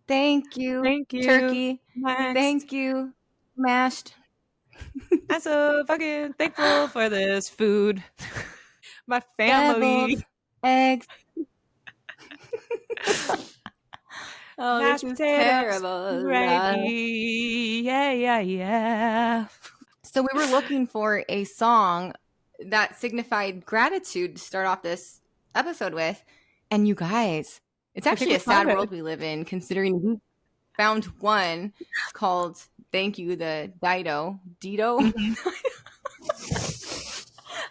Thank you, Thank you. turkey. Next. Thank you, mashed. I'm so fucking thankful for this food. My family. Deviled eggs. Oh, Mashed this is potatoes. terrible. Gravy. Yeah. So we were looking for a song that signified gratitude to start off this episode with. And you guys, it's actually a sad world we live in, considering we found one called Thank You, the Dido. Dido? Mm-hmm.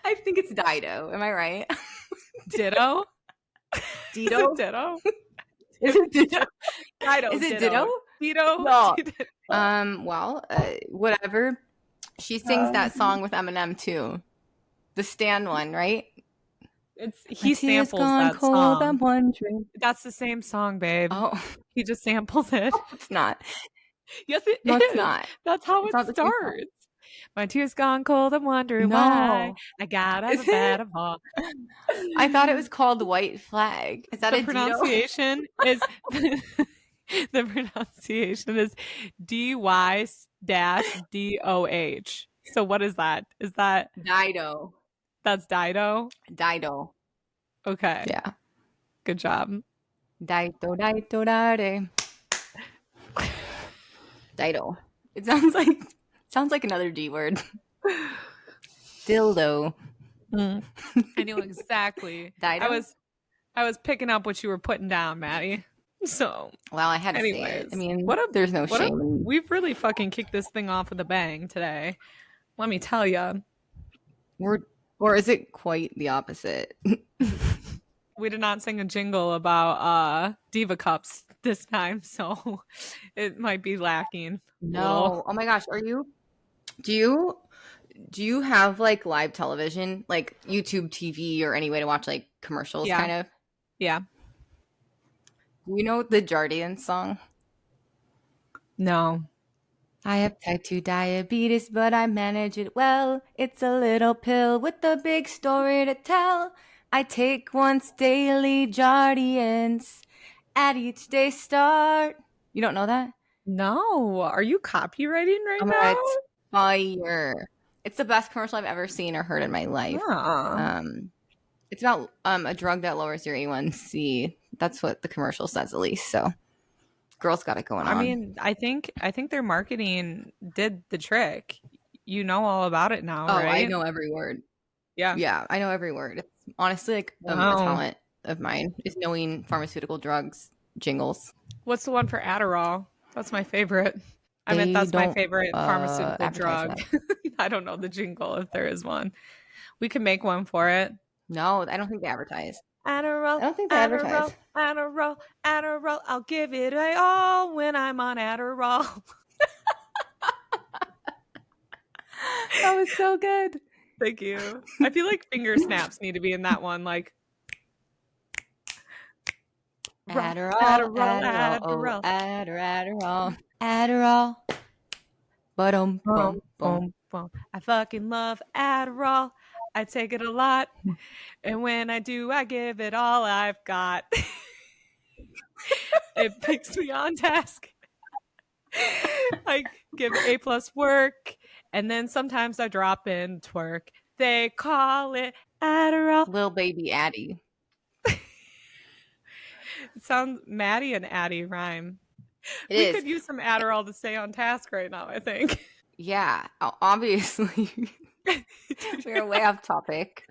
I think it's Dido. Am I right? Ditto? Dido? Is it Ditto? Is it Ditto? Dido. Is it Ditto? Ditto? No. Well, whatever. She sings that song with Eminem too. The Stan one, right? He samples that song. I'm wondering. That's the same song, babe. Oh. He just samples it. No, it's not. Yes, it is. No, it's not. That's how it starts. My tears gone cold, I'm wondering why. I got out of bed of all. I thought it was called White Flag. Is that the pronunciation? Is the pronunciation is DY-DOH. So what is that? Is that Dido? That's Dido? Dido. Okay. Yeah. Good job. Dido. Dido. It sounds like another D word. Dildo. I knew exactly. Dido? I was picking up what you were putting down, Maddie. So, well, I had to say it. I mean, there's no shame. We've really fucking kicked this thing off with a bang today. Let me tell you. Or is it quite the opposite? We did not sing a jingle about Diva Cups this time, so it might be lacking. No. Oh my gosh, do you have like live television, like YouTube TV or any way to watch like commercials kind of? Yeah. Do you know the Jardins song? No. I have type 2 diabetes, but I manage it well. It's a little pill with a big story to tell. I take once daily Jardians at each day start. You don't know that? No. Are you copywriting right now? It's fire. It's the best commercial I've ever seen or heard in my life. It's about a drug that lowers your A1C. That's what the commercial says, at least. So girls got it going on. I mean, I think their marketing did the trick. You know all about it now, right? I know every word. Yeah, I know every word. It's honestly like a talent of mine is knowing pharmaceutical drugs jingles. What's the one for Adderall? That's my favorite. That's my favorite pharmaceutical drug. I don't know the jingle if there is one. We can make one for it. No, I don't think they advertise. Adderall. I don't think they advertise. Adderall. I'll give it all when I'm on Adderall. That was so good. Thank you. I feel like finger snaps need to be in that one. Like Adderall. Boom. I fucking love Adderall. I take it a lot. And when I do, I give it all I've got. It makes me on task. I give A+ work. And then sometimes I drop in twerk. They call it Adderall. Little baby Addie. It sounds Maddie and Addie rhyme. We could use some Adderall to stay on task right now, I think. Yeah, obviously. We're way off topic.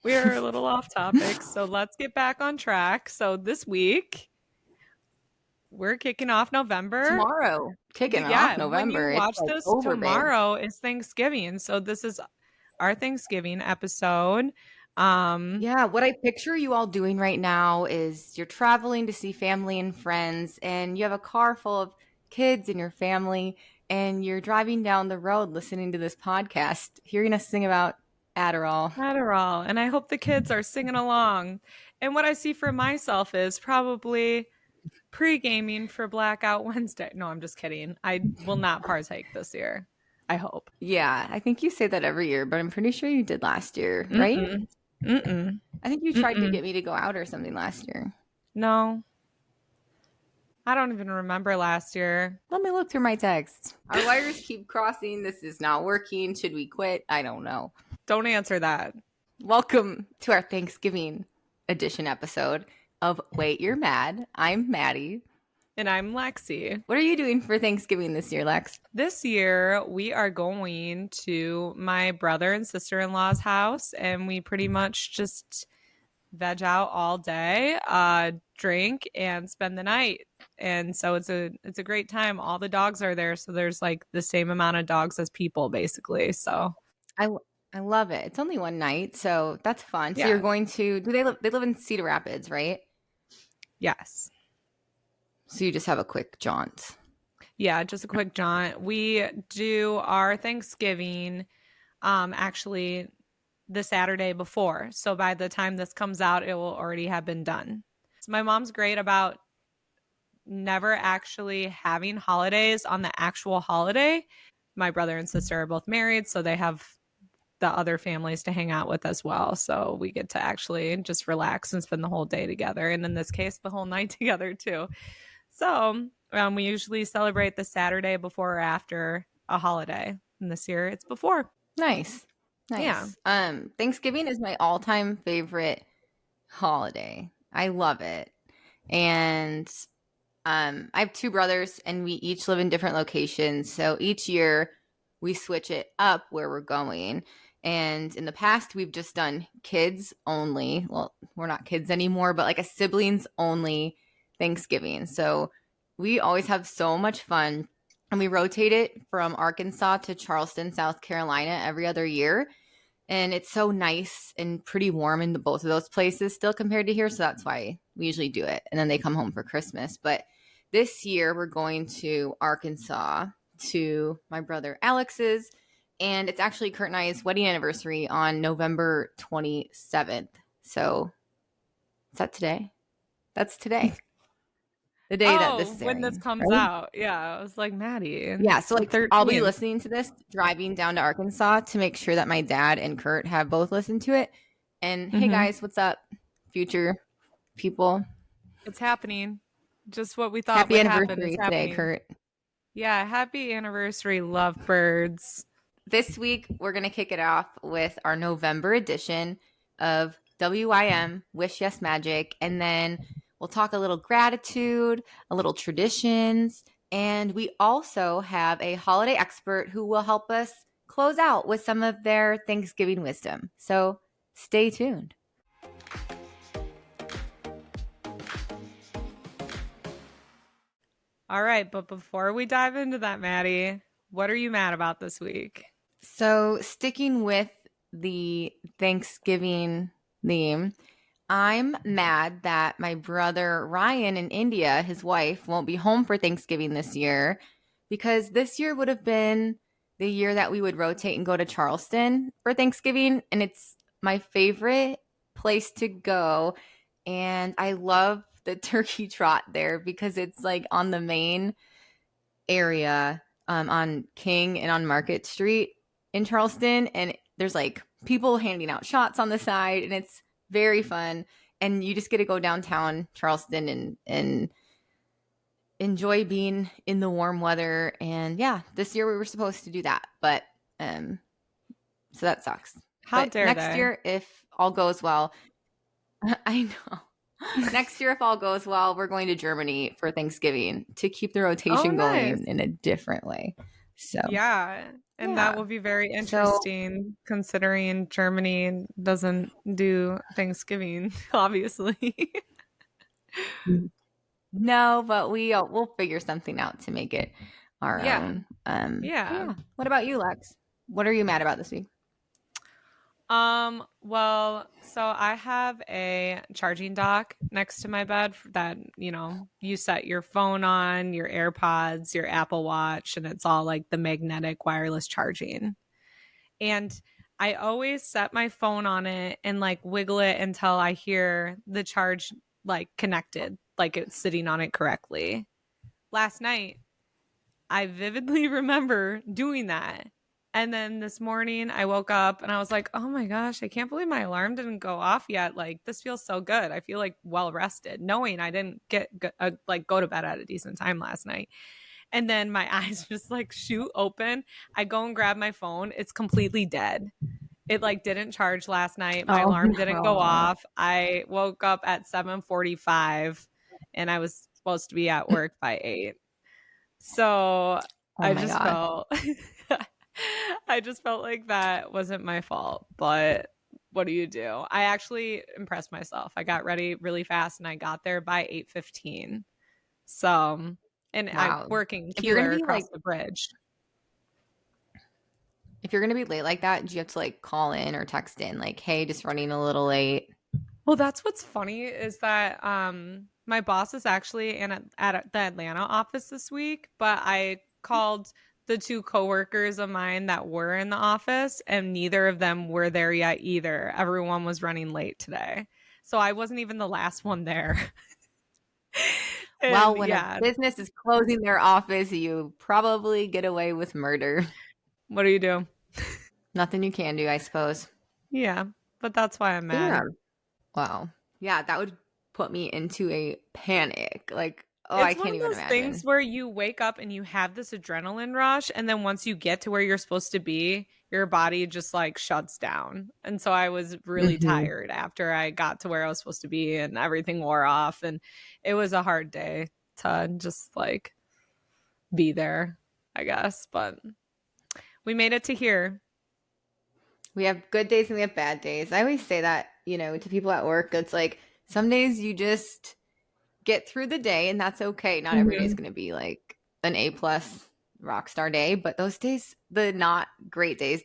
We're a little off topic, so let's get back on track. So this week, we're kicking off November. Tomorrow. Off November. When you watch this, tomorrow is Thanksgiving. So this is our Thanksgiving episode. Yeah, what I picture you all doing right now is you're traveling to see family and friends, and you have a car full of kids in your family, and you're driving down the road listening to this podcast, hearing us sing about Adderall. And I hope the kids are singing along. And what I see for myself is probably pre-gaming for Blackout Wednesday. No, I'm just kidding. I will not partake this year. I hope. Yeah, I think you say that every year, but I'm pretty sure you did last year, right? I think you tried to get me to go out or something last year. No. I don't even remember last year. Let me look through my texts. Our wires keep crossing. This is not working. Should we quit? I don't know. Don't answer that. Welcome to our Thanksgiving edition episode of Wait, You're Mad. I'm Maddie. And I'm Lexie. What are you doing for Thanksgiving this year, Lex? This year, we are going to my brother and sister-in-law's house, and we pretty much just veg out all day, drink, and spend the night. And so it's a great time. All the dogs are there, so there's like the same amount of dogs as people, basically. So I love it. It's only one night, so that's fun. So Yeah. you're going to they live in Cedar Rapids, right? Yes. So you just have a quick jaunt. Yeah, just a quick jaunt. We do our Thanksgiving actually the Saturday before. So by the time this comes out, it will already have been done. So my mom's great about never actually having holidays on the actual holiday. My brother and sister are both married, so they have the other families to hang out with as well. So we get to actually just relax and spend the whole day together. And in this case, the whole night together too. So we usually celebrate the Saturday before or after a holiday. And this year it's before. Nice. Yeah. Thanksgiving is my all-time favorite holiday. I love it. And I have two brothers, and we each live in different locations. So each year we switch it up where we're going. And in the past, we've just done kids only. Well, we're not kids anymore, but like a siblings only Thanksgiving. So we always have so much fun. And we rotate it from Arkansas to Charleston, South Carolina every other year. And it's so nice and pretty warm in both of those places still compared to here. So that's why we usually do it. And then they come home for Christmas. But this year we're going to Arkansas to my brother Alex's. And it's actually Kurt and I's wedding anniversary on November 27th. So is that today? That's today. The day that this is when airing, this comes right? out. Yeah, I was like, Maddie. Yeah, so like I'll be 13th. listening to this driving down to Arkansas to make sure that my dad and Kurt have both listened to it. And hey guys, what's up, future people? It's happening. Just what we thought Happy would happen anniversary is today, happening. Kurt. Yeah, happy anniversary, lovebirds. This week we're gonna kick it off with our November edition of W.Y.M. Wish Yes Magic, and then we'll talk a little gratitude, a little traditions, and we also have a holiday expert who will help us close out with some of their Thanksgiving wisdom. So stay tuned. All right, but before we dive into that, Maddie, what are you mad about this week? So sticking with the Thanksgiving theme, I'm mad that my brother Ryan in India, his wife, won't be home for Thanksgiving this year, because this year would have been the year that we would rotate and go to Charleston for Thanksgiving. And it's my favorite place to go. And I love the turkey trot there because it's like on the main area on King and on Market Street in Charleston. And there's like people handing out shots on the side, and it's very fun. And you just get to go downtown Charleston and enjoy being in the warm weather. And yeah, this year we were supposed to do that, but so that sucks. How but dare next they? year, if all goes well, I know. Next year, if all goes well, we're going to Germany for Thanksgiving to keep the rotation going in a different way. So yeah, and that will be very interesting considering Germany doesn't do Thanksgiving, obviously. No, but we'll figure something out to make it our own. Yeah. What about you, Lex? What are you mad about this week? Well, so I have a charging dock next to my bed that, you set your phone on, your AirPods, your Apple Watch, and it's all like the magnetic wireless charging. And I always set my phone on it and like wiggle it until I hear the charge like connected, like it's sitting on it correctly. Last night, I vividly remember doing that. And then this morning I woke up and I was like, oh my gosh, I can't believe my alarm didn't go off yet. Like, this feels so good. I feel like well rested, knowing I didn't go to bed at a decent time last night. And then my eyes just like shoot open. I go and grab my phone. It's completely dead. It like didn't charge last night. My Oh, alarm didn't go no. off. I woke up at 7:45 and I was supposed to be at work by 8. So Oh I my just God. felt I just felt like that wasn't my fault, but what do you do? I actually impressed myself. I got ready really fast and I got there by 8:15. So, and I'm Wow. working If you're gonna Keeler be across like, the bridge. if you're gonna be late like that, do you have to like call in or text in like, hey, just running a little late? Well, that's what's funny is that my boss is actually at the Atlanta office this week, but I called the two coworkers of mine that were in the office and neither of them were there yet either. Everyone was running late today. So I wasn't even the last one there. Well, And when a yeah, business is closing their office, you probably get away with murder. what do you do? Nothing you can do, I suppose. Yeah, but that's why I'm mad. Damn. Wow. Yeah, that would put me into a panic. Like, oh, I It's one can't of even those things imagine. where you wake up and you have this adrenaline rush, and then once you get to where you're supposed to be, your body just like shuts down. And so I was really Hmm. tired after I got to where I was supposed to be and everything wore off. And it was a hard day to just like be there, I guess. But we made it to here. We have good days and we have bad days. I always say that, to people at work. It's like some days you just get through the day and that's okay. Not every day is Mhm. going to be like an A plus rock star day, but those days, the not great days,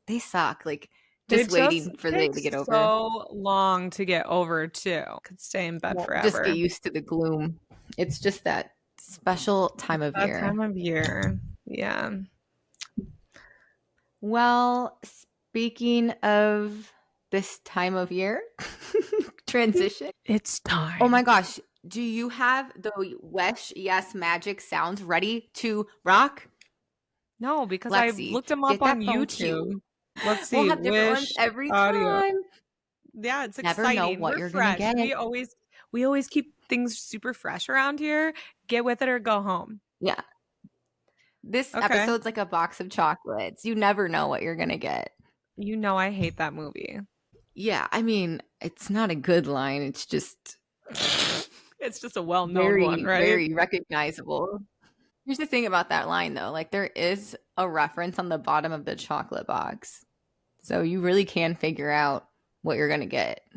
they suck. Like They just just waiting for the day take to get over. so long to get over, too. Could stay in bed Just get forever. used to the gloom. It's just that special time of That year. time of year. Yeah. Well, speaking of this time of year, transition. It's Oh my time. gosh. Do you have the Wesh Yes Magic sounds ready to rock? No, because I Lexie, looked them up get on that phone cute. YouTube. Let's We'll see. have different ones Wish every audio. time. Yeah, it's Never know exciting. what We're you're gonna fresh. get. We always keep things super fresh around here. Get with it or go home. Yeah. This Okay. episode's like a box of chocolates. You never know what you're gonna get. You know I hate that movie. Yeah, I mean, it's not a good line. It's just It's just a well-known one, very, right? very recognizable. Here's the thing about that line, though. Like, there is a reference on the bottom of the chocolate box. So you really can figure out what you're going to get.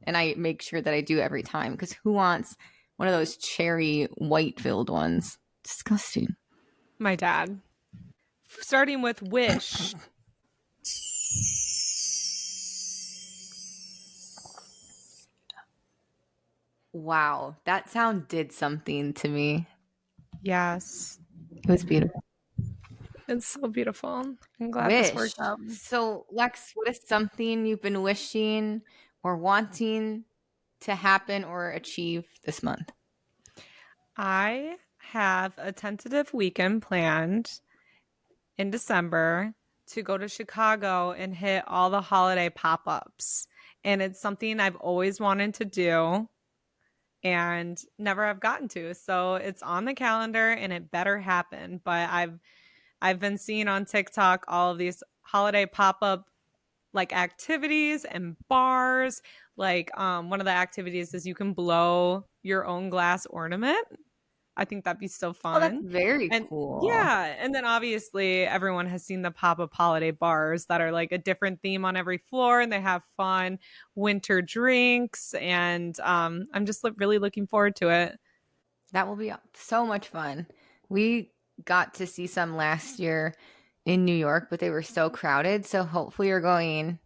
And I make sure that I do every time because who wants one of those cherry white filled ones? Disgusting. My dad. Starting with Wish. Wow. That sound did something to me. Yes. It was beautiful. It's so beautiful. I'm glad this Wish. worked out. So, Lex, what is something you've been wishing or wanting to happen or achieve this month? I have a tentative weekend planned in December to go to Chicago and hit all the holiday pop-ups. And it's something I've always wanted to do and never have gotten to. So it's on the calendar and it better happen. But I've been seeing on TikTok all of these holiday pop-up like activities and bars. Like one of the activities is you can blow your own glass ornament. I think that'd be so Oh, that's fun. very And cool. yeah, and then obviously everyone has seen the pop-up holiday bars that are like a different theme on every floor and they have fun winter drinks and I'm just really looking forward to it. That will be so much fun. We got to see some last year in New York, but they were so crowded. So hopefully you're going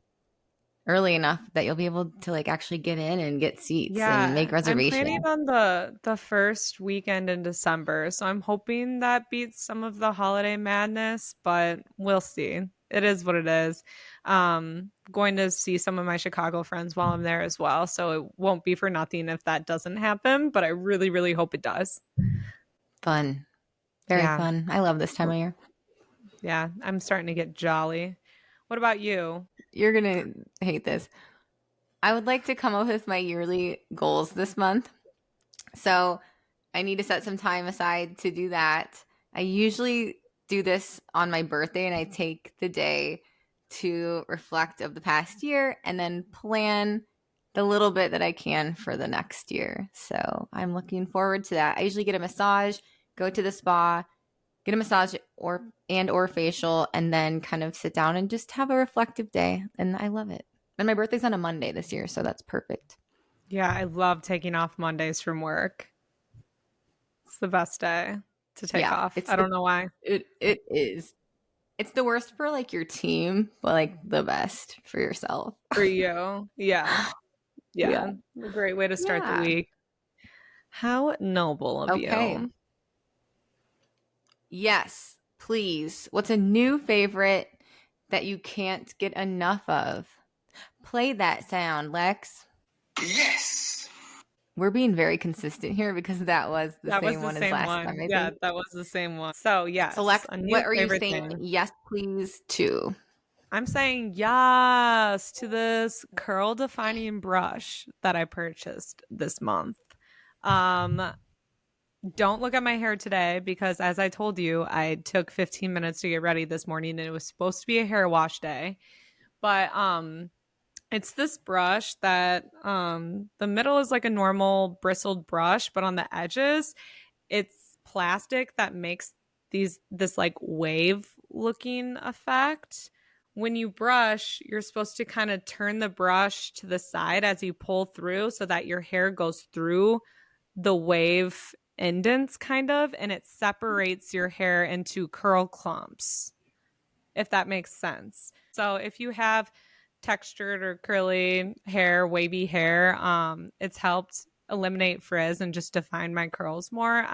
early enough that you'll be able to like actually get in and get seats and make Yeah, I'm planning reservations. on the first weekend in December, so I'm hoping that beats some of the holiday madness, but we'll see. It is what it is. Going to see some of my Chicago friends while I'm there as well, so it won't be for nothing if that doesn't happen, but I really, really hope it does. Fun. Very Yeah. fun. I love this time of year. Yeah, I'm starting to get jolly. What about you? You're going to hate this. I would like to come up with my yearly goals this month. So I need to set some time aside to do that. I usually do this on my birthday, and I take the day to reflect of the past year and then plan the little bit that I can for the next year. So I'm looking forward to that. I usually get a massage, go to the spa, get a massage or facial, and then kind of sit down and just have a reflective day. And I love it. And my birthday's on a Monday this year, so that's perfect. Yeah, I love taking off Mondays from work. It's the best day to take off. I don't know why. It is. It's the worst for like your team, but like the best for yourself. For you. Yeah. Yeah. A great way to start the week. How noble of you. Yes, please. What's a new favorite that you can't get enough of? Play that sound, Lex. Yes. We're being very consistent here because that was the same one as last time. I think. That was the same one. So, yes. So, Lex, what are you saying? Yes, please, to? I'm saying yes to this curl defining brush that I purchased this month. Don't look at my hair today because, as I told you, I took 15 minutes to get ready this morning and it was supposed to be a hair wash day. But it's this brush that the middle is like a normal bristled brush, but on the edges, it's plastic that makes this like wave looking effect. When you brush, you're supposed to kind of turn the brush to the side as you pull through so that your hair goes through the wave indents kind of, and it separates your hair into curl clumps, if that makes sense. So if you have textured or curly hair, wavy hair, it's helped eliminate frizz and just define my curls more.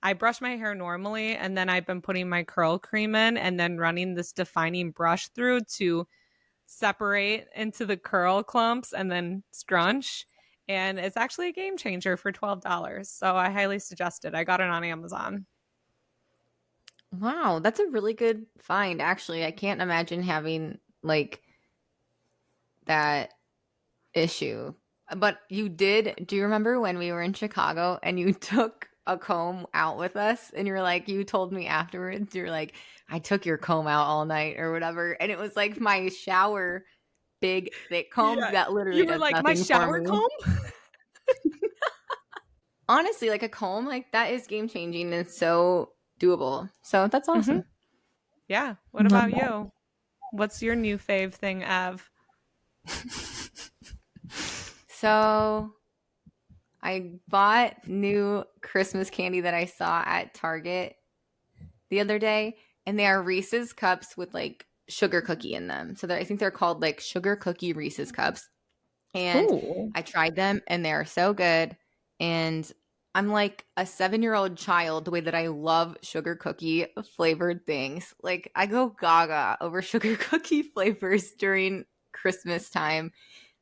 I brush my hair normally, and then I've been putting my curl cream in and then running this defining brush through to separate into the curl clumps and then scrunch. And it's actually a game changer for $12. So I highly suggest it. I got it on Amazon. Wow, that's a really good find, actually. I can't imagine having like that issue. But you did. Do you remember when we were in Chicago and you took a comb out with us and you're like, you told me afterwards, you're like, I took your comb out all night or whatever. And it was like my shower big thick comb that literally you were like, my shower comb? Honestly, like a comb like that is game changing and it's so doable. So that's awesome. Mm-hmm. Yeah. What about you? What's your new fave thing, Ev? So I bought new Christmas candy that I saw at Target the other day, and they are Reese's cups with like sugar cookie in them. So I think they're called like sugar cookie Reese's cups. And I tried them and they are so good. And I'm like a 7-year-old child the way that I love sugar cookie flavored things. Like I go gaga over sugar cookie flavors during Christmas time.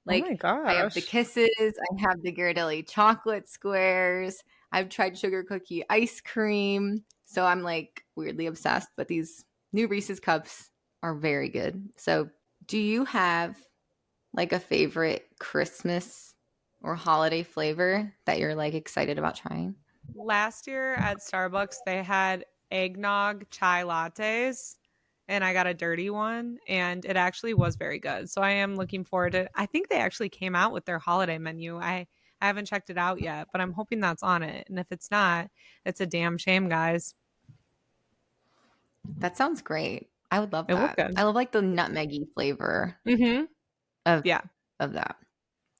Like, oh my gosh. I have the Kisses. I have the Ghirardelli chocolate squares. I've tried sugar cookie ice cream. So I'm like weirdly obsessed. But these new Reese's cups are very good. So do you have like a favorite Christmas or holiday flavor that you're like excited about trying? Last year at Starbucks, they had eggnog chai lattes. And I got a dirty one, and it actually was very good. So I am looking forward to. I think they actually came out with their holiday menu. I haven't checked it out yet, but I'm hoping that's on it. And if it's not, it's a damn shame, guys. That sounds great. I would love that. It looked good. I love like the nutmeggy flavor of that.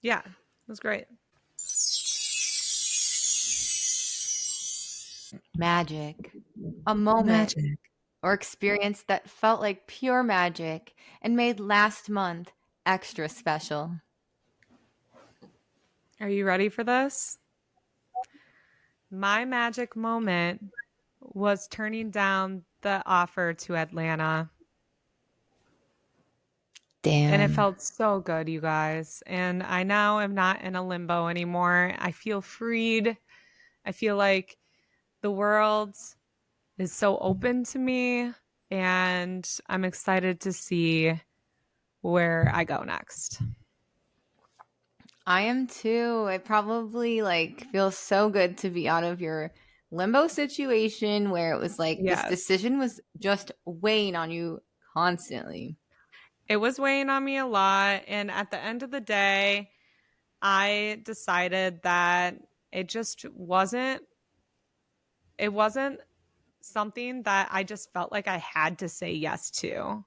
Yeah, it was great. Magic. A moment. Magic. Or experience that felt like pure magic and made last month extra special. Are you ready for this? My magic moment was turning down the offer to Atlanta. Damn. And it felt so good, you guys. And I now am not in a limbo anymore. I feel freed. I feel like the world is so open to me. and I'm excited to see where I go next. I am too. It probably like feels so good to be out of your limbo situation where it was like this Yes. decision was just weighing on you constantly. It was weighing on me a lot. And at the end of the day, I decided that it just wasn't, it wasn't something that I just felt like I had to say yes to.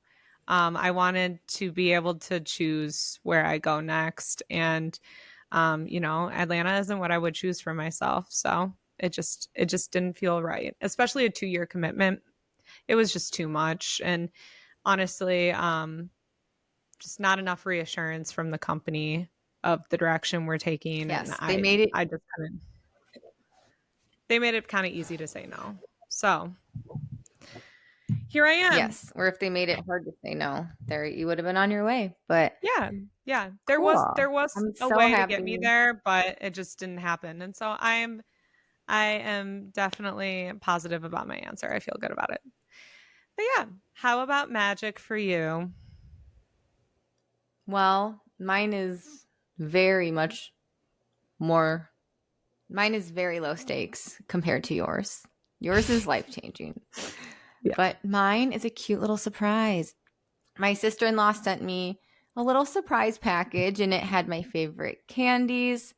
I wanted to be able to choose where I go next. And, Atlanta isn't what I would choose for myself. So it just didn't feel right, especially a 2-year commitment. It was just too much. And honestly, just not enough reassurance from the company of the direction we're taking. And Yes, I just kind of, they made it kind of easy to say no. So here I am. yes, or if they made it hard to say no, there you would have been on your way. But Yeah. There cool. was I'm a so way to happy. get me there, but it just didn't happen. And so I am definitely positive about my answer. I feel good about it. But yeah, how about magic for you? Well, mine is very much more, mine is very low stakes compared to yours. Yours is life changing. Yeah. But mine is a cute little surprise. My sister in law sent me a little surprise package, and it had my favorite candies,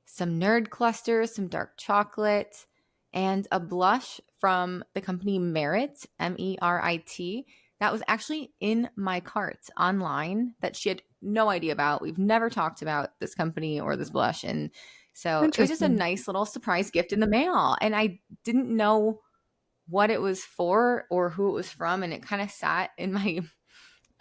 some nerd clusters, some dark chocolate, and a blush from the company Merit, Merit. That was actually in my cart online that she had no idea about. We've never talked about this company or this blush. And so it was just a Interesting. nice little surprise gift in the mail. And I didn't know what it was for or who it was from. And it kind of sat in my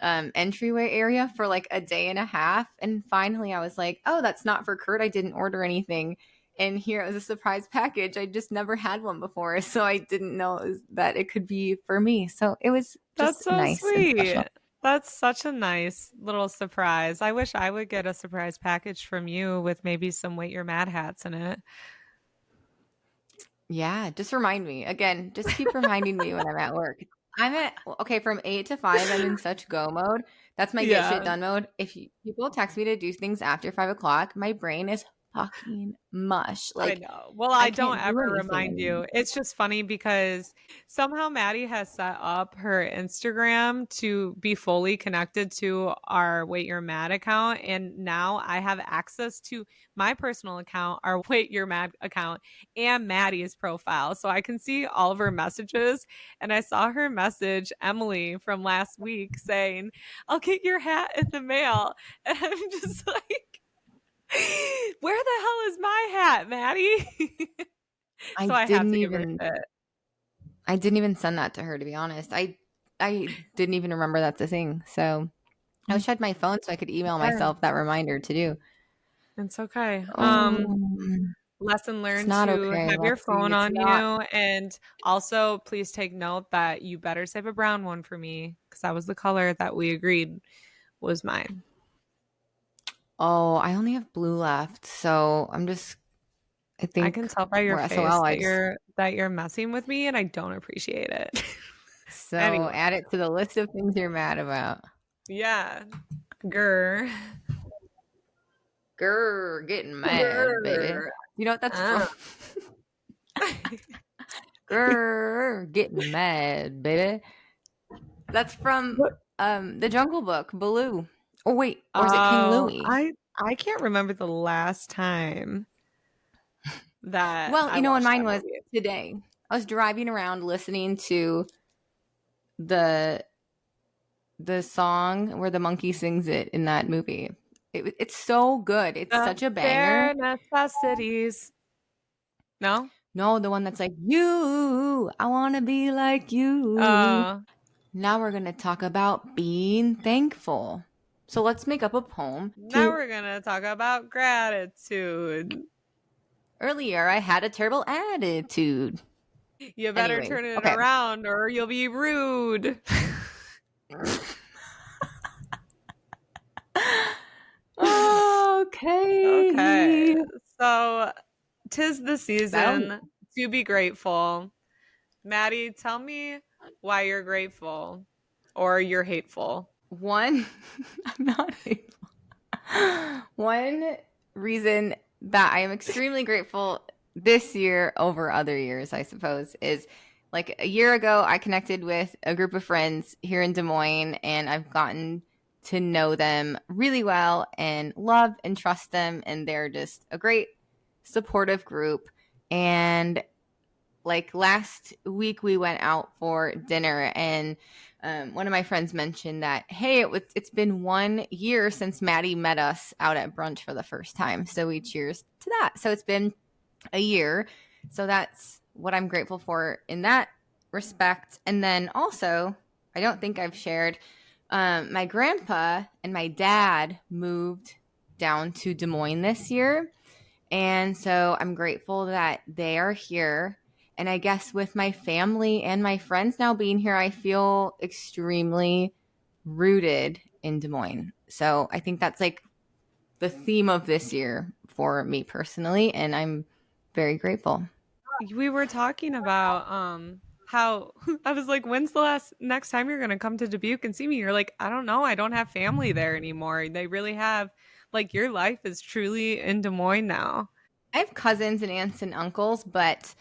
entryway area for like a day and a half. And finally, I was like, oh, that's not for Kurt. I didn't order anything. And here it was a surprise package. I just never had one before. So I didn't know that it could be for me. So it was That's just so nice and sweet. special. That's such a nice little surprise. I wish I would get a surprise package from you with maybe some Wait Your Mad hats in it. Yeah, just remind me. Again, just keep reminding me when I'm at work. Okay, from 8 to 5, I'm in such go mode. That's my get shit Yeah. done mode. If people text me to do things after 5 o'clock, my brain is fucking mush. I Like, know. Well, I I don't can't do ever anything remind anymore. you. It's just funny because somehow Maddie has set up her Instagram to be fully connected to our Wait Your Mad account. And now I have access to my personal account, our Wait Your Mad account, and Maddie's profile. So I can see all of her messages. And I saw her message, Emily, from last week saying, I'll get your hat in the mail. And I'm just like, where the hell is my hat, Maddie? I So I have didn't to give her even shit. I didn't even send that to her, to be honest. I didn't even remember that's a thing. So I wish I had my phone so I could email Okay. myself that reminder to do. It's okay. Oh, Lesson it's learned not to okay, have your Lexie. phone It's on you. not. And also, please take note that you better save a brown one for me because that was the color that we agreed was mine. Oh, I only have blue left. So I I think can tell by your we're face SOL. that you're messing with me and I don't appreciate it. So Anyway, add it to the list of things you're mad about. yeah. Grr. Grr, getting mad, baby. Grr. You know what that's from? Grr, getting mad, baby. That's from What? the Jungle Book, Baloo. Oh wait, or is it King Oh, Louie? I can't remember the last time that Well, I you know when watched mine that was movie. today. I was driving around listening to the song where the monkey sings it in that movie. It's so good. It's The such a banger. bare necessities. No? No, the one that's like, you, I want to be like you. Uh, Now we're going to talk about being thankful. So let's make up a poem now to we're gonna talk about gratitude. earlier I had a terrible attitude. You better Anyways, turn it okay. around or you'll be rude. Okay. Okay. So 'tis the That'll season to be grateful. Maddie, tell me why you're grateful or you're hateful. One, I'm not hateful. One reason that I am extremely grateful this year over other years, I suppose, is like a year ago, I connected with a group of friends here in Des Moines, and I've gotten to know them really well and love and trust them. And they're just a great supportive group. And like last week, we went out for dinner, and one of my friends mentioned that, hey, it's been 1 year since Maddie met us out at brunch for the first time. So we cheers to that. So it's been a year. So that's what I'm grateful for in that respect. And then also, I don't think I've shared, my grandpa and my dad moved down to Des Moines this year. And so I'm grateful that they are here. And I guess with my family and my friends now being here, I feel extremely rooted in Des Moines. So I think that's like the theme of this year for me personally. And I'm very grateful. We were talking about how I was like, when's the next time you're gonna come to Dubuque and see me? You're like, I don't know, I don't have family there anymore. They really have, like, your life is truly in Des Moines now. I have cousins and aunts and uncles, but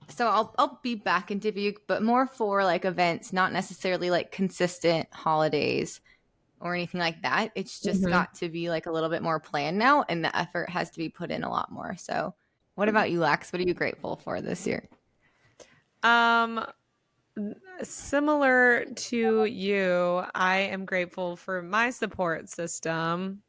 so I'll be back in Dubuque, but more for like events, not necessarily like consistent holidays or anything like that. It's just got to be like a little bit more planned now, and the effort has to be put in a lot more. So what about you, Lex? What are you grateful for this year? Similar to you, I am grateful for my support system.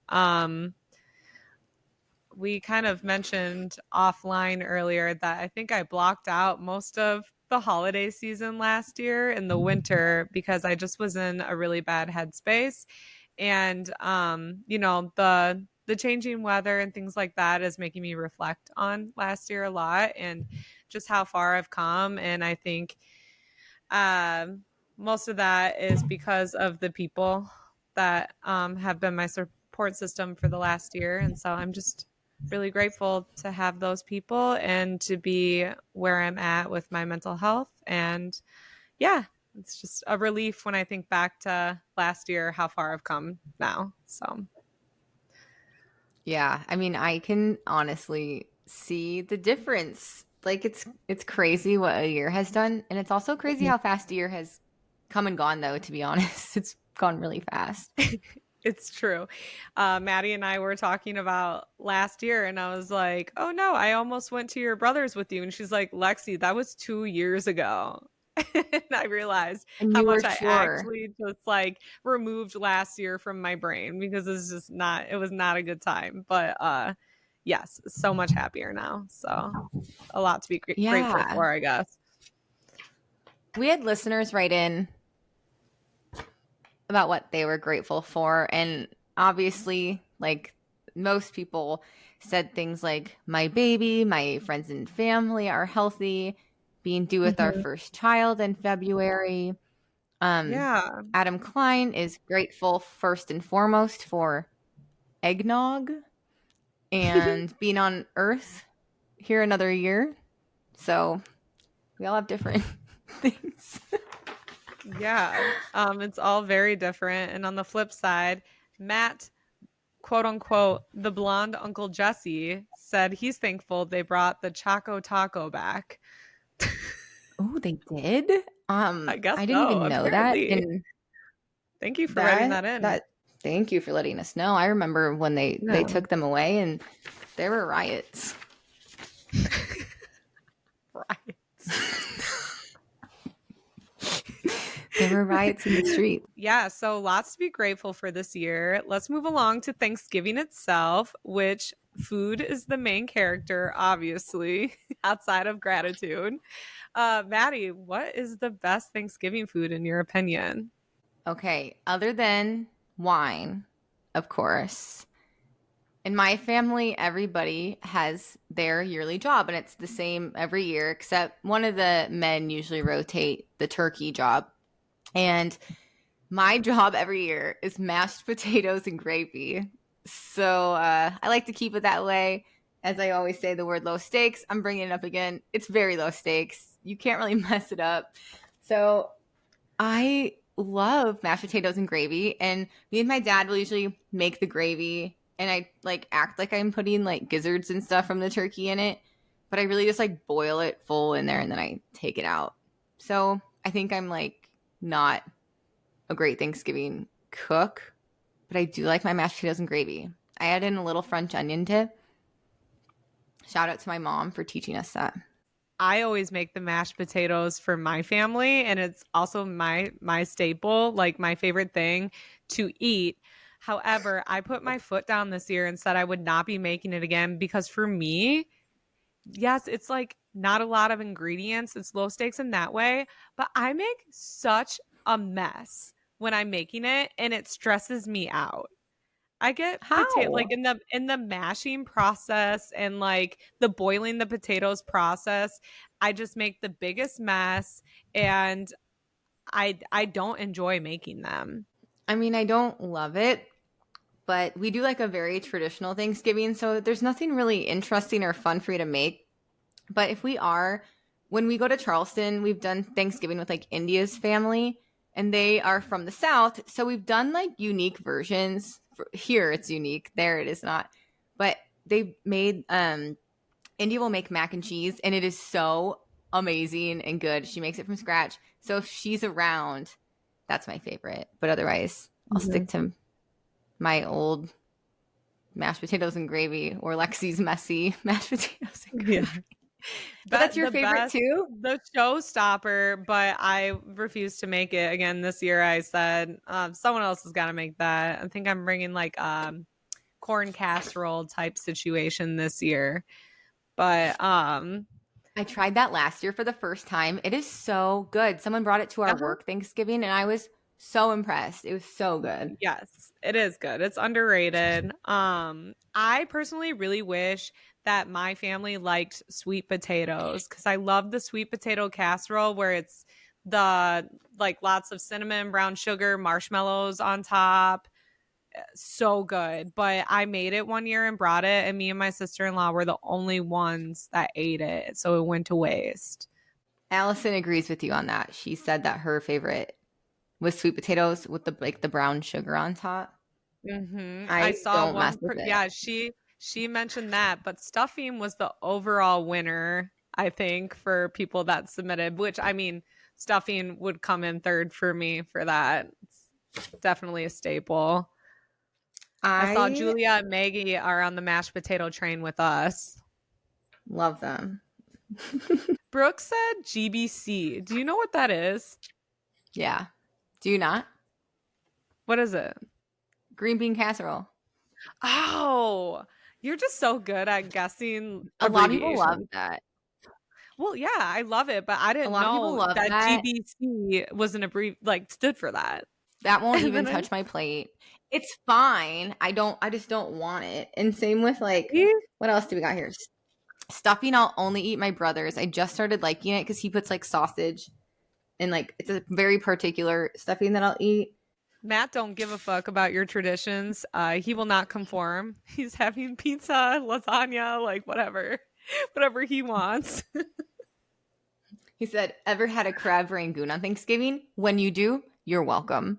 We kind of mentioned offline earlier that I think I blocked out most of the holiday season last year in the winter because I just was in a really bad headspace. And the changing weather and things like that is making me reflect on last year a lot and just how far I've come. And I think most of that is because of the people that have been my support system for the last year. And so I'm just really grateful to have those people and to be where I'm at with my mental health. And yeah, it's just a relief when I think back to last year, how far I've come now. So Yeah, I mean, I can honestly see the difference. Like it's crazy what a year has done, and it's also crazy how fast a year has come and gone though, to be honest. It's gone really fast. it's true. Maddie and I were talking about last year, and I was like, oh no, I almost went to your brother's with you. And she's like, Lexie, that was 2 years ago. And I realized And how you were much I sure. actually just like removed last year from my brain because it was not a good time. But yes, so much happier now. So a lot to be grateful Yeah. for, I guess. We had listeners write in about what they were grateful for. And obviously, like most people said things like, my baby, my friends and family are healthy, being due with our first child in February. Yeah. Adam Klein is grateful first and foremost for eggnog and being on Earth here another year. So we all have different things. Yeah. It's all very different. And on the flip side, Matt, quote unquote, the blonde Uncle Jesse, said he's thankful they brought the Choco Taco back. Oh, they did? I guess I didn't so, even know that. apparently. And Thank you for writing that in. thank you for letting us know. I remember when they Yeah. took them away and there were riots. Riots. There were riots in the street. Yeah, so lots to be grateful for this year. Let's move along to Thanksgiving itself, which food is the main character, obviously, outside of gratitude. Maddie, what is the best Thanksgiving food in your opinion? Okay, other than wine, of course. In my family, everybody has their yearly job, and it's the same every year, except one of the men usually rotate the turkey job. And my job every year is mashed potatoes and gravy. So I like to keep it that way. as I always say, the word low stakes. I'm bringing it up again. It's very low stakes. You can't really mess it up. So I love mashed potatoes and gravy, and me and my dad will usually make the gravy, and I like act like I'm putting like gizzards and stuff from the turkey in it, but I really just like boil it full in there and then I take it out. So I think I'm like not a great Thanksgiving cook, but I do like my mashed potatoes and gravy. I add in a little French onion tip. Shout out to my mom for teaching us that. I always make the mashed potatoes for my family, and it's also my staple, like my favorite thing to eat. However, I put my foot down this year and said I would not be making it again because for me, yes, it's like not a lot of ingredients. It's low stakes in that way, but I make such a mess when I'm making it and it stresses me out. I get potato How? like in the mashing process and like the boiling the potatoes process, I just make the biggest mess and I don't enjoy making them. I mean, I don't love it, but we do like a very traditional Thanksgiving, so there's nothing really interesting or fun for you to make. But if we are, when we go to Charleston, we've done Thanksgiving with like India's family, and they are from the South. So we've done like unique versions. Here it's unique, there it is not. But they made, India will make mac and cheese, and it is so amazing and good. She makes it from scratch. So if she's around, that's my favorite. But otherwise, I'll stick to my old mashed potatoes and gravy or Lexi's messy mashed potatoes and gravy. Yeah. But that's your favorite too? The showstopper, but I refuse to make it again this year. I said someone else has got to make that. I think I'm bringing like corn casserole type situation this year. But I tried that last year for the first time. It is so good. Someone brought it to our work Thanksgiving, and I was so impressed. It was so good. Yes, it is good. It's underrated. I personally really wish that my family liked sweet potatoes because I love the sweet potato casserole where it's the like lots of cinnamon, brown sugar, marshmallows on top. So good. But I made it one year and brought it, and me and my sister-in-law were the only ones that ate it, so it went to waste. Allison agrees with you on that. She said that her favorite was sweet potatoes with the like the brown sugar on top. I saw don't one. mess with it. Yeah, she mentioned that, but stuffing was the overall winner, I think, for people that submitted. Which I mean, stuffing would come in third for me for that. It's definitely a staple. I saw Julia and Maggie are on the mashed potato train with us. Love them. Brooke said GBC. Do you know what that is? Yeah. Do you not? What is it? Green bean casserole. Oh, you're just so good at guessing. A lot of people love that. Well, yeah, I love it, but I didn't know that GBC was an like stood for that. That won't even touch my plate. It's fine. I just don't want it. And same with like, what else do we got here? Stuffing, I'll only eat my brother's. I just started liking it because he puts like sausage and like it's a very particular stuffing that I'll eat. Matt don't give a fuck about your traditions. He will not conform. He's having pizza, lasagna, like whatever he wants. He said, ever had a crab rangoon on Thanksgiving? When you do, you're welcome.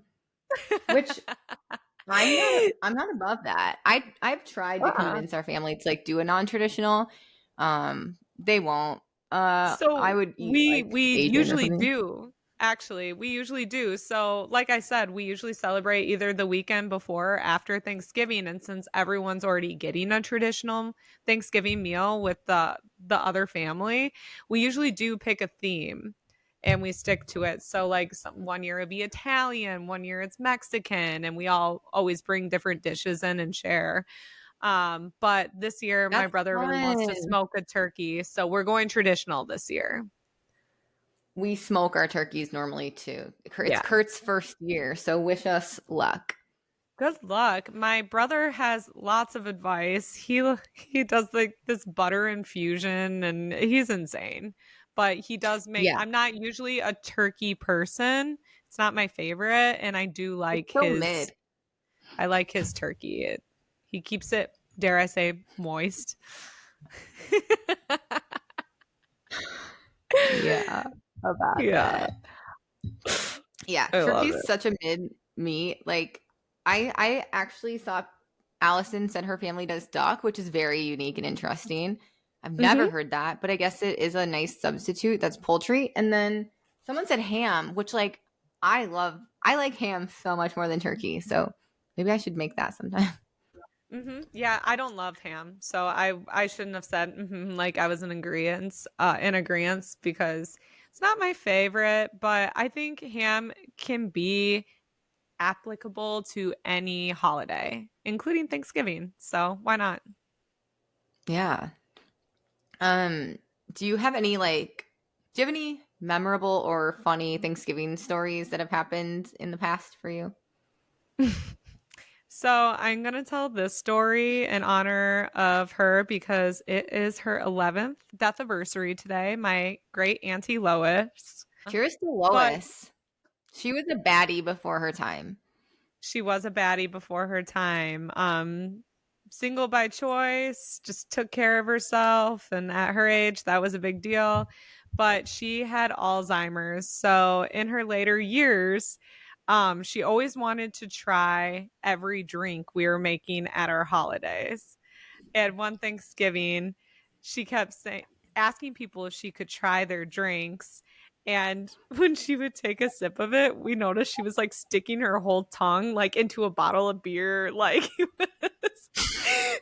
Which I'm not above that. I've tried to convince our family to like do a non-traditional. They won't. So I would eat, we usually do. Actually, we usually do. So, like I said, we usually celebrate either the weekend before or after Thanksgiving. And since everyone's already getting a traditional Thanksgiving meal with the other family, we usually do pick a theme and we stick to it. So, like one year it'd be Italian, one year it's Mexican, and we all always bring different dishes in and share. But this year, my brother really wants to smoke a turkey, so we're going traditional this year. We smoke our turkeys normally too. It's Kurt's first year, so wish us luck. Good luck. My brother has lots of advice. He does like this butter infusion, and he's insane. But he does make. Yeah. I'm not usually a turkey person. It's not my favorite, and I do like his. I like his turkey. He keeps it, dare I say, moist. Yeah, about Yeah. that. Yeah, I love turkey's it. such a mid meat. Like, I actually saw Allison said her family does duck, which is very unique and interesting. I've never heard that, but I guess it is a nice substitute. That's poultry. And then someone said ham, which like I love. I like ham so much more than turkey. So maybe I should make that sometime. Yeah, I don't love ham, so I shouldn't have said like I was in agreement because it's not my favorite, but I think ham can be applicable to any holiday, including Thanksgiving. So why not? Yeah. Um, do you have any memorable or funny Thanksgiving stories that have happened in the past for you? So I'm going to tell this story in honor of her because it is her 11th death anniversary today, my great auntie Lois. Cheers to But Lois. She was a baddie before her time. she was a baddie before her time. Single by choice, just took care of herself. And at her age, that was a big deal. But she had Alzheimer's. So in her later years, she always wanted to try every drink we were making at our holidays. And one Thanksgiving, she kept saying, asking people if she could try their drinks. And when she would take a sip of it, we noticed she was like sticking her whole tongue like into a bottle of beer. Like,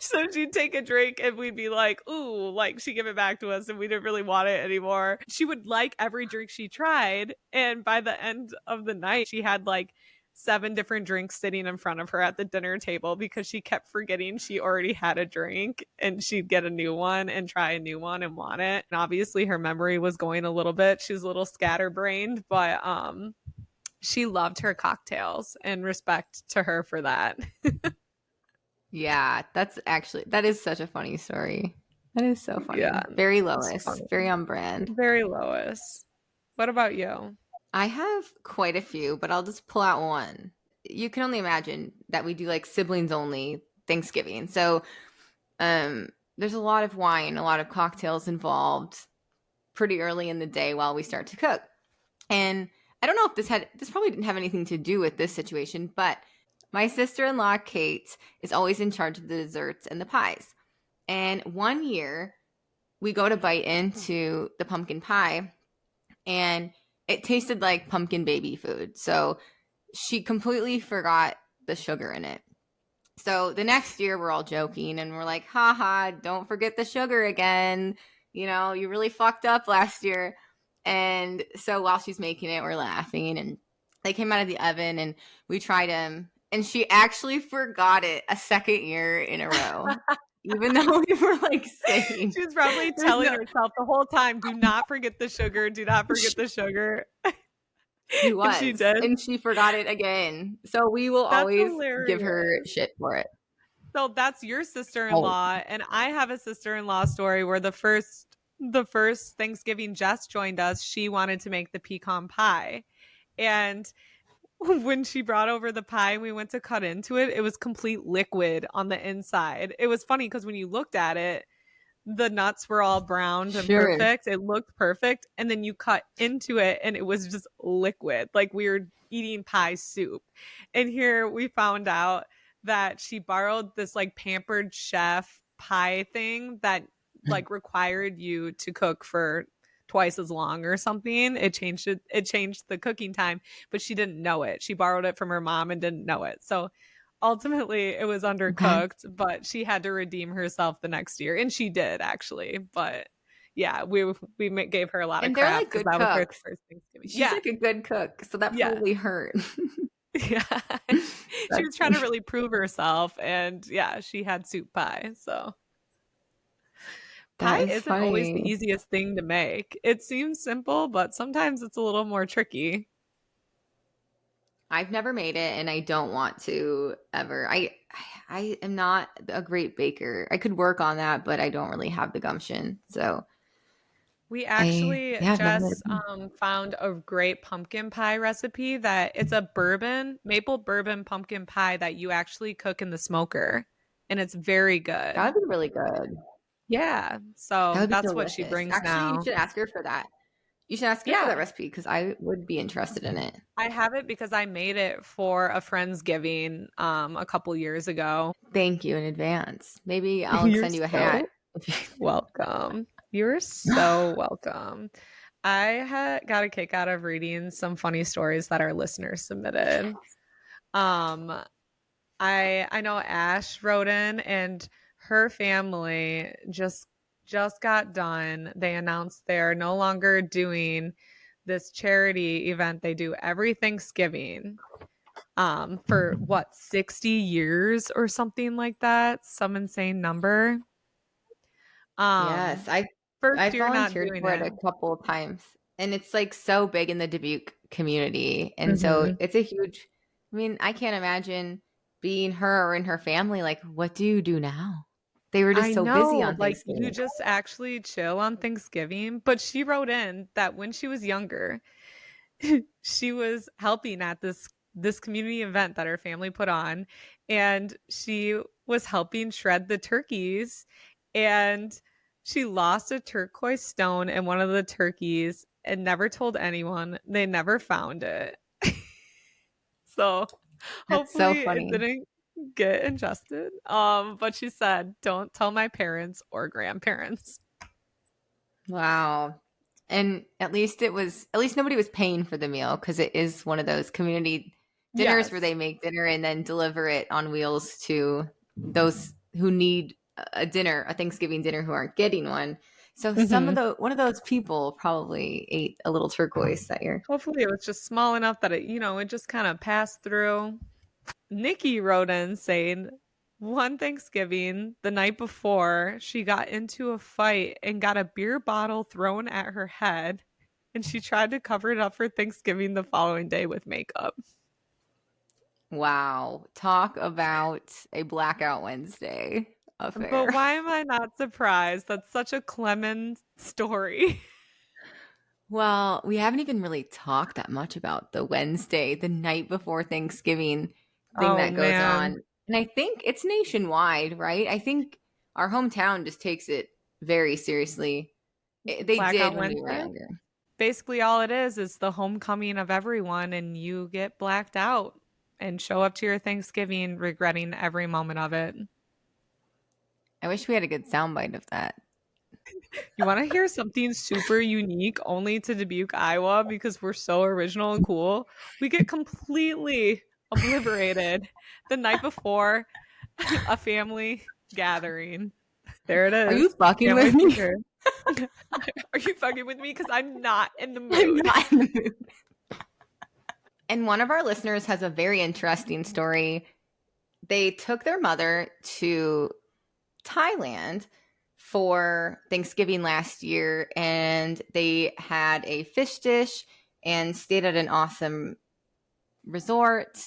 so she'd take a drink and we'd be like, ooh, like she'd give it back to us and we didn't really want it anymore. She would like every drink she tried. And by the end of the night, she had like 7 different drinks sitting in front of her at the dinner table because she kept forgetting she already had a drink and she'd get a new one and try a new one and want it. And obviously her memory was going a little bit. She's a little scatterbrained, but she loved her cocktails and respect to her for that. Yeah, that is such a funny story. That is so funny. Yeah. Very Lois, very on brand. Very Lois. What about you? I have quite a few, but I'll just pull out one. You can only imagine that we do like siblings only Thanksgiving. So there's a lot of wine, a lot of cocktails involved pretty early in the day while we start to cook. And I don't know if this probably didn't have anything to do with this situation, but my sister-in-law, Kate, is always in charge of the desserts and the pies. And one year we go to bite into the pumpkin pie and it tasted like pumpkin baby food. So she completely forgot the sugar in it. So the next year we're all joking and we're like, haha, don't forget the sugar again. You know, you really fucked up last year. And so while she's making it, we're laughing and they came out of the oven and we tried them. And she actually forgot it a second year in a row. Even though we were like saying She was probably telling herself the whole time, do not forget the sugar, do not forget the sugar. She was. And she did. And she forgot it again. So we will always give her shit for it. So that's your sister-in-law. Oh. And I have a sister-in-law story where the first Thanksgiving Jess joined us, she wanted to make the pecan pie. And when she brought over the pie and we went to cut into it, it was complete liquid on the inside. It was funny because when you looked at it, the nuts were all browned and perfect. It looked perfect. And then you cut into it and it was just liquid, like we were eating pie soup. And here we found out that she borrowed this like pampered chef pie thing that like required you to cook for twice as long or something. It changed the cooking time, but she didn't know it. She borrowed it from her mom and didn't know it. So ultimately it was undercooked, but she had to redeem herself the next year, and she did actually. But yeah, we gave her a lot of crap because that was her first Thanksgiving. She's like a good cook, so that probably hurt. Yeah, she was trying to really prove herself, and yeah, she had soup pie. So pie isn't always the easiest thing to make. It seems simple, but sometimes it's a little more tricky. I've never made it and I don't want to ever. I am not a great baker. I could work on that, but I don't really have the gumption. So we actually just found a great pumpkin pie recipe that it's a maple bourbon pumpkin pie that you actually cook in the smoker. And it's very good. That would be really good. Yeah. That So would be that's what she delicious. brings Actually, you now. should ask her for that. You should ask her for Yeah. that recipe because I would be interested in it. I have it because I made it for a Friendsgiving a couple years ago. Thank you in advance. Maybe I'll You're send you a hat. so welcome. You're so welcome. I got a kick out of reading some funny stories that our listeners submitted. Um, I know Ash wrote in, and her family just got done. They announced they're no longer doing this charity event they do every Thanksgiving. For what, 60 years or something like that, some insane number. Yes, I First year not volunteered doing for it a it. couple of times, and it's like so big in the Dubuque community, and so Mhm. it's a huge. I mean, I can't imagine being her or in her family. Like, what do you do now? They were just I so busy know, on like you Thanksgiving. just actually chill on Thanksgiving. But she wrote in that when she was younger, she was helping at this community event that her family put on, and she was helping shred the turkeys, and she lost a turquoise stone in one of the turkeys and never told anyone. They never found it. So That's so hopefully it funny. didn't get ingested. But she said, don't tell my parents or grandparents. Wow. And at least nobody was paying for the meal because it is one of those community dinners where Yes. they make dinner and then deliver it on wheels to those who need a dinner, a Thanksgiving dinner who aren't getting one. So some of Hmm. the one of those people probably ate a little turquoise that year. Hopefully it was just small enough that it just kind of passed through. Nikki wrote in saying one Thanksgiving, the night before, she got into a fight and got a beer bottle thrown at her head. And she tried to cover it up for Thanksgiving the following day with makeup. Wow. Talk about a blackout Wednesday But affair. why am I not surprised? That's such a Clemens story. Well, we haven't even really talked that much about the Wednesday, the night before Thanksgiving thing Oh that goes man. on. And I think it's nationwide, right? I think our hometown just takes it very seriously. They did Blackout when we were Wednesday? younger. Basically all it is the homecoming of everyone, and you get blacked out and show up to your Thanksgiving regretting every moment of it. I wish we had a good soundbite of that. You want to hear something super unique only to Dubuque, Iowa, because we're so original and cool? We get completely obliterated the night before a family gathering. There it Are you is. fucking Can't with wait to me? hear. Are you fucking with me? Because I'm not in the I'm mood. not in the mood. And one of our listeners has a very interesting story. They took their mother to Thailand for Thanksgiving last year, and they had a fish dish and stayed at an awesome resort.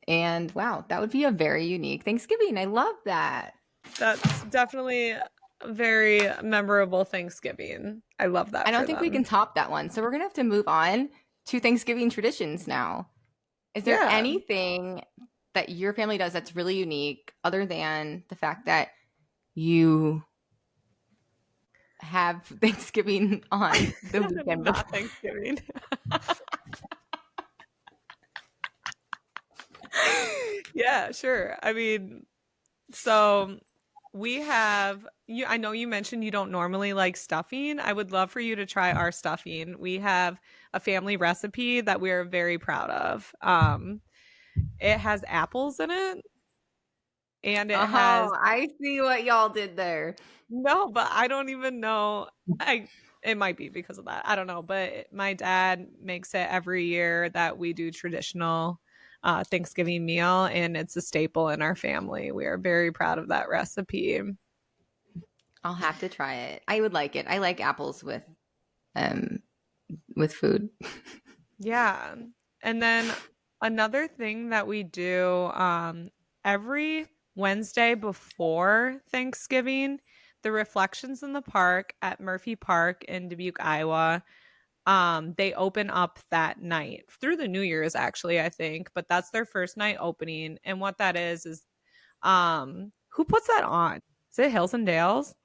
And wow, that would be a very unique Thanksgiving. I love that. That's definitely a very memorable Thanksgiving. I love I that don't for think we them. can top that one. So we're going to have to move on to Thanksgiving traditions now. Is there Yeah. anything that your family does that's really unique other than the fact that you have Thanksgiving on the weekend Not before? Thanksgiving. Yeah, sure. I mean, so we have you I know you mentioned you don't normally like stuffing. I would love for you to try our stuffing. We have a family recipe that we are very proud of. It has apples in it, and it has Oh, I see what y'all did there. no, but I don't even know. I It might be because of that. I don't know, but my dad makes it every year that we do traditional Thanksgiving meal, and it's a staple in our family. We are very proud of that recipe. I'll have to try it. I would like it. I like apples um with food. Yeah. And then another thing that we do every Wednesday before Thanksgiving, the Reflections in the Park at Murphy Park in Dubuque, Iowa, they open up that night through the New Year's, actually, I think, but that's their first night opening. And what that is who puts that on? Is it Hills and Dales?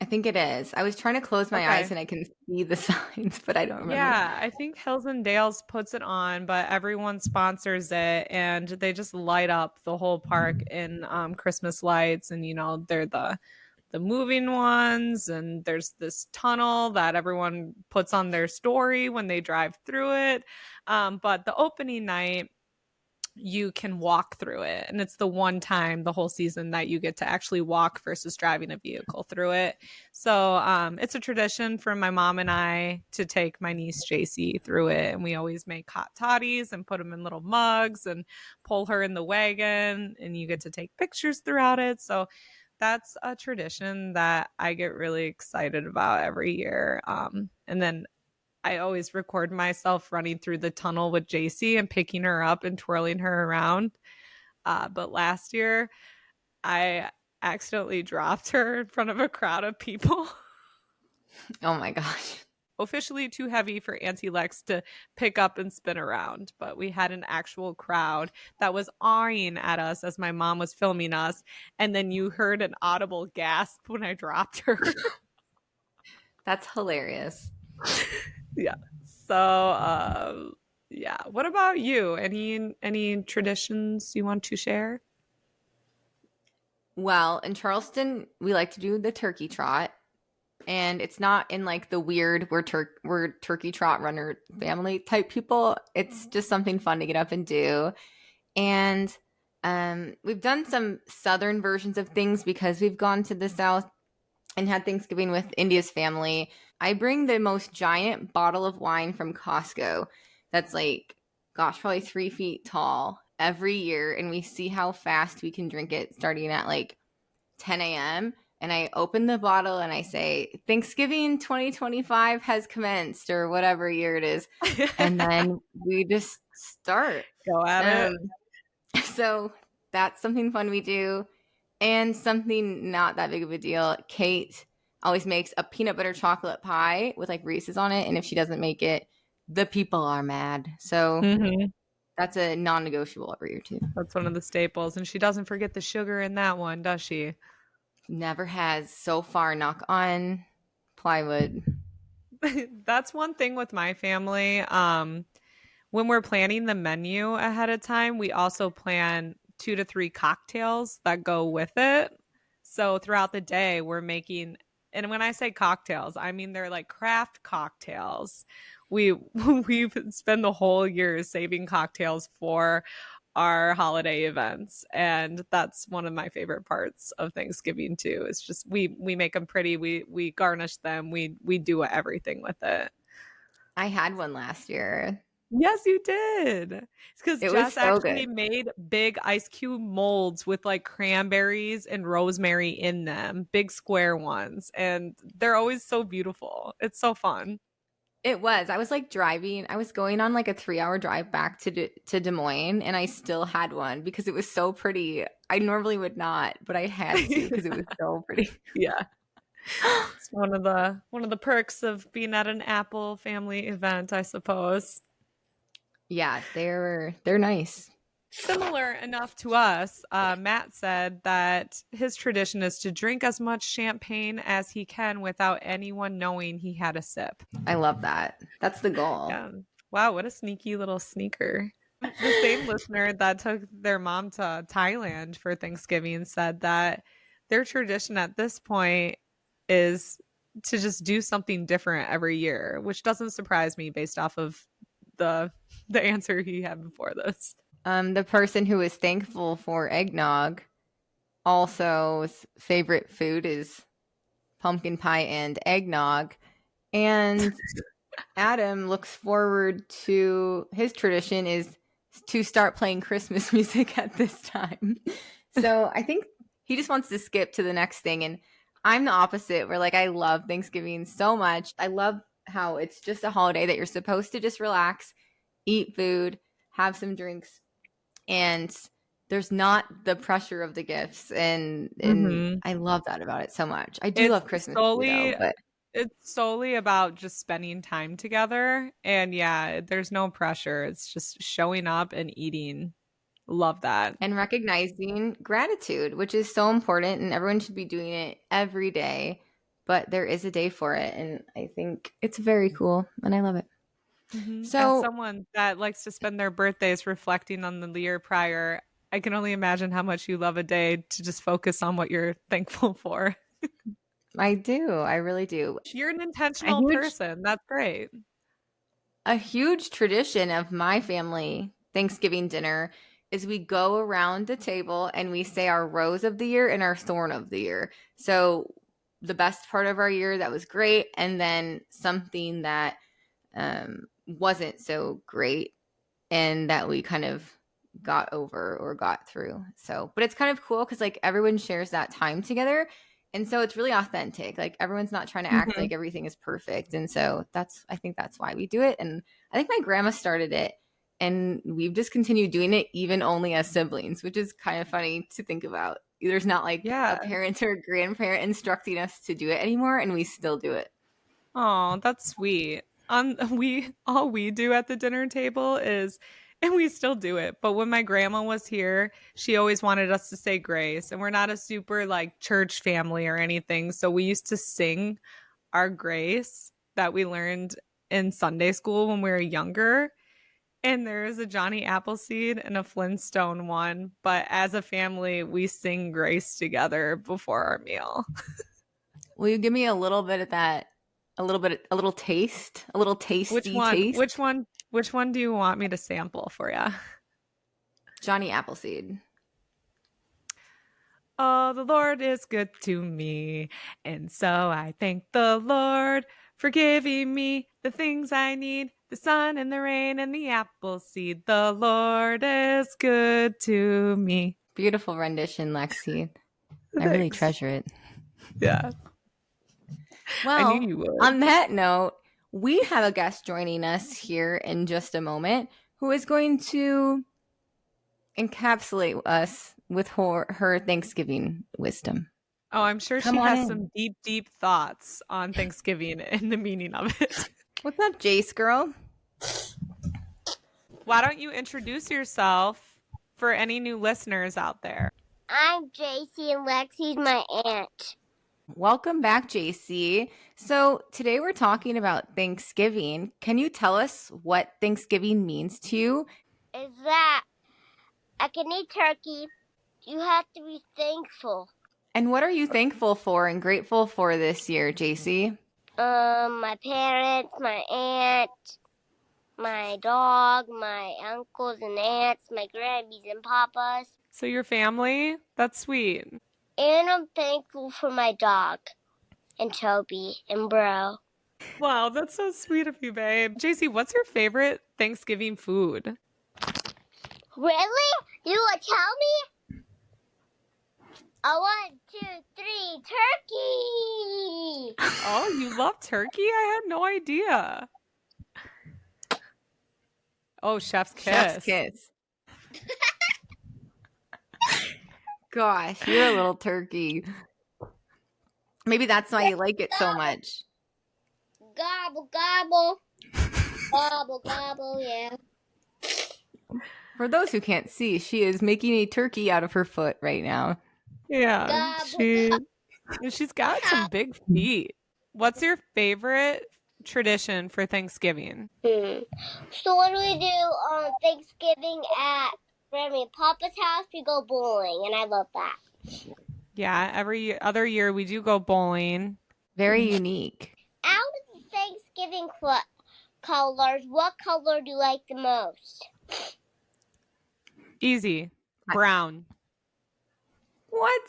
I think it is. I was trying to close my eyes and I can see the signs, but I don't remember. Yeah, I think Hills and Dales puts it on, but everyone sponsors it, and they just light up the whole park in Christmas lights, and they're the moving ones, and there's this tunnel that everyone puts on their story when they drive through it. But the opening night, you can walk through it, and it's the one time the whole season that you get to actually walk versus driving a vehicle through it. So it's a tradition for my mom and I to take my niece Jayci through it, and we always make hot toddies and put them in little mugs and pull her in the wagon, and you get to take pictures throughout it. So that's a tradition that I get really excited about every year. And then I always record myself running through the tunnel with Jayci and picking her up and twirling her around. But last year, I accidentally dropped her in front of a crowd of people. Oh my gosh. Officially too heavy for Auntie Lex to pick up and spin around. But we had an actual crowd that was awing at us as my mom was filming us. And then you heard an audible gasp when I dropped her. That's hilarious. Yeah. So, yeah. What about you? Any traditions you want to share? Well, in Charleston, we like to do the turkey trot, and it's not in like the weird we're turkey trot runner family type people. It's just something fun to get up and do. And we've done some southern versions of things because we've gone to the south and had Thanksgiving with India's family. I bring the most giant bottle of wine from Costco that's like, gosh, probably 3 feet tall every year. And we see how fast we can drink it starting at like 10 a.m. And I open the bottle and I say, Thanksgiving 2025 has commenced, or whatever year it is. And then we just start. Go at it. So that's something fun we do. And something not that big of a deal. Kate always makes a peanut butter chocolate pie with like Reese's on it. And if she doesn't make it, the people are mad. So that's a non-negotiable every year too. That's one of the staples. And she doesn't forget the sugar in that one, does she? Never has so far, knock on plywood. That's one thing with my family. When we're planning the menu ahead of time, we also plan 2 to 3 cocktails that go with it. So throughout the day, we're making, and when I say cocktails, I mean they're like craft cocktails. We've spent the whole year saving cocktails for our holiday events, and that's one of my favorite parts of Thanksgiving too. It's just we make them pretty, we garnish them, we do everything with it. I had one last year. Yes, you did. It's because Jess so actually good. made big ice cube molds with like cranberries and rosemary in them, big square ones, and they're always so beautiful. It's so fun. It was. I was like driving. I was going on like a 3-hour drive back to Des Moines, and I still had one because it was so pretty. I normally would not, but I had to because it was so pretty. Yeah. It's one of the perks of being at an Apple family event, I suppose. Yeah, they're nice. Similar enough to us, Matt said that his tradition is to drink as much champagne as he can without anyone knowing he had a sip. I love that. That's the goal. Yeah. Wow, what a sneaky little sneaker. The same listener that took their mom to Thailand for Thanksgiving said that their tradition at this point is to just do something different every year, which doesn't surprise me based off of the answer he had before this. The person who is thankful for eggnog, also's favorite food is pumpkin pie and eggnog. And Adam looks forward to, his tradition is to start playing Christmas music at this time. So I think he just wants to skip to the next thing. And I'm the opposite, where like I love Thanksgiving so much. I love how it's just a holiday that you're supposed to just relax, eat food, have some drinks, and there's not the pressure of the gifts. And I love that about it so much. I do love Christmas too, though, but it's solely about just spending time together. And yeah, there's no pressure. It's just showing up and eating. Love that. And recognizing gratitude, which is so important, and everyone should be doing it every day. but there is a day for it. And I think it's very cool and I love it. Mm-hmm. So, as someone that likes to spend their birthdays reflecting on the year prior, I can only imagine how much you love a day to just focus on what you're thankful for. I do. I really do. You're an intentional person. That's great. A huge tradition of my family Thanksgiving dinner is we go around the table and we say our rose of the year and our thorn of the year. So the best part of our year that was great, and then something that wasn't so great and that we kind of got over or got through. So, but it's kind of cool because like everyone shares that time together. And so it's really authentic. Like everyone's not trying to act like everything is perfect. And so I think that's why we do it. And I think my grandma started it and we've just continued doing it even only as siblings, which is kind of funny to think about. There's not like a parent or a grandparent instructing us to do it anymore. And we still do it. Oh, that's sweet. All we do at the dinner table is, and we still do it, but when my grandma was here, she always wanted us to say grace, and we're not a super like church family or anything, so we used to sing our grace that we learned in Sunday school when we were younger. And there is a Johnny Appleseed and a Flintstone one, but as a family, we sing grace together before our meal. Will you give me a little bit of that? A little taste, a little tasty taste. Which one do you want me to sample for you? Johnny Appleseed. Oh, the Lord is good to me, and so I thank the Lord for giving me the things I need, the sun and the rain and the apple seed. The Lord is good to me. Beautiful rendition, Lexie. I really treasure it. Yeah. Well, I knew you would. On that note, we have a guest joining us here in just a moment who is going to encapsulate us with her Thanksgiving wisdom. Oh, I'm sure she has some deep, deep thoughts on Thanksgiving and the meaning of it. What's up, Jace girl? Why don't you introduce yourself for any new listeners out there? I'm Jayci and Lexie's my aunt. Welcome back, Jayci. So today we're talking about Thanksgiving. Can you tell us what Thanksgiving means to you? Is that I can eat turkey. You have to be thankful. And what are you thankful for and grateful for this year, Jayci? My parents, my aunt, my dog, my uncles and aunts, my grandmas and papas. So your family? That's sweet. And I'm thankful for my dog and Toby and Bro. Wow, that's so sweet of you, babe. Jayci, what's your favorite Thanksgiving food? Really? You will tell me? 1, 2, 3, turkey! Oh, you love turkey? I had no idea. Oh, chef's kiss. Chef's kiss. Gosh, you're a little turkey. Maybe that's why you like it so much. Gobble, gobble. Gobble, gobble, yeah. For those who can't see, she is making a turkey out of her foot right now. Yeah, she's got some big feet. What's your favorite tradition for Thanksgiving? So what do we do on Thanksgiving at Grammy and Papa's house? We go bowling, and I love that. Yeah, every other year we do go bowling. Very unique. Out of the Thanksgiving colors, what color do you like the most? Easy. Brown. What?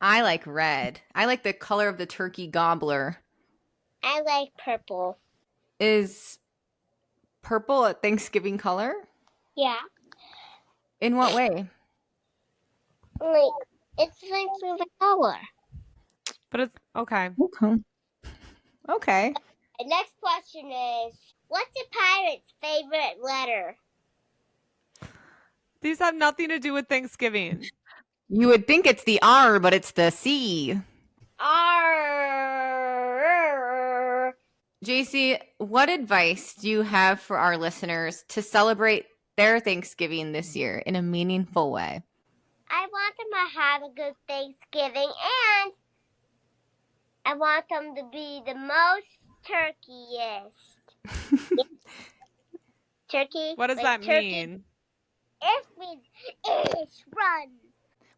I like red. I like the color of the turkey gobbler. I like purple. Is purple a Thanksgiving color? Yeah. In what way? Like, it's Thanksgiving color. But it's okay. Okay. The next question is, what's a pirate's favorite letter? These have nothing to do with Thanksgiving. You would think it's the R, but it's the C. R. Jayci, what advice do you have for our listeners to celebrate their Thanksgiving this year in a meaningful way? I want them to have a good Thanksgiving and I want them to be the most turkeyest. Turkey. What does that mean? It means ish, run.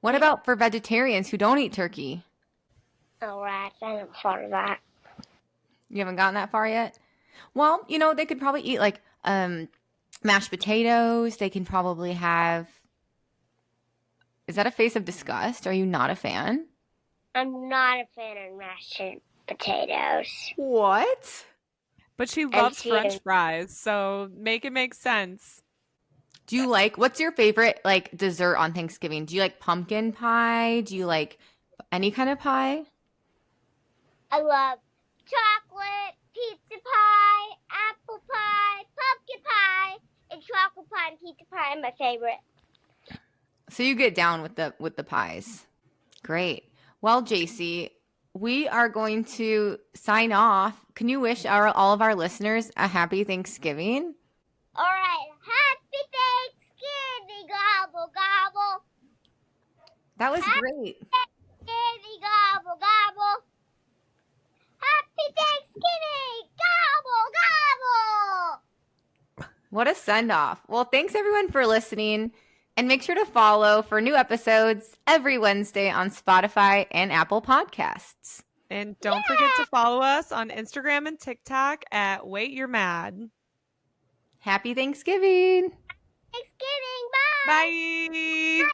What about for vegetarians who don't eat turkey? Oh, rats. I haven't thought of that. You haven't gotten that far yet? Well, they could probably eat like mashed potatoes. They can probably have. Is that a face of disgust? Are you not a fan? I'm not a fan of mashed potatoes. What? But she loves French fries, so make it make sense. Do you what's your favorite like dessert on Thanksgiving? Do you like pumpkin pie? Do you like any kind of pie? I love chocolate, pizza pie, apple pie, pumpkin pie, and chocolate pie and pizza pie are my favorite. So you get down with the pies. Great. Well, Jayci, we are going to sign off. Can you wish all of our listeners a happy Thanksgiving? All right. Happy Thanksgiving, gobble, gobble. That was happy great. Thanksgiving, gobble, gobble. Happy Thanksgiving, gobble, gobble. What a send-off. Well, thanks everyone for listening. And make sure to follow for new episodes every Wednesday on Spotify and Apple Podcasts. And don't forget to follow us on Instagram and TikTok at Wait You're Mad. Happy Thanksgiving. Thanksgiving. Bye. Bye.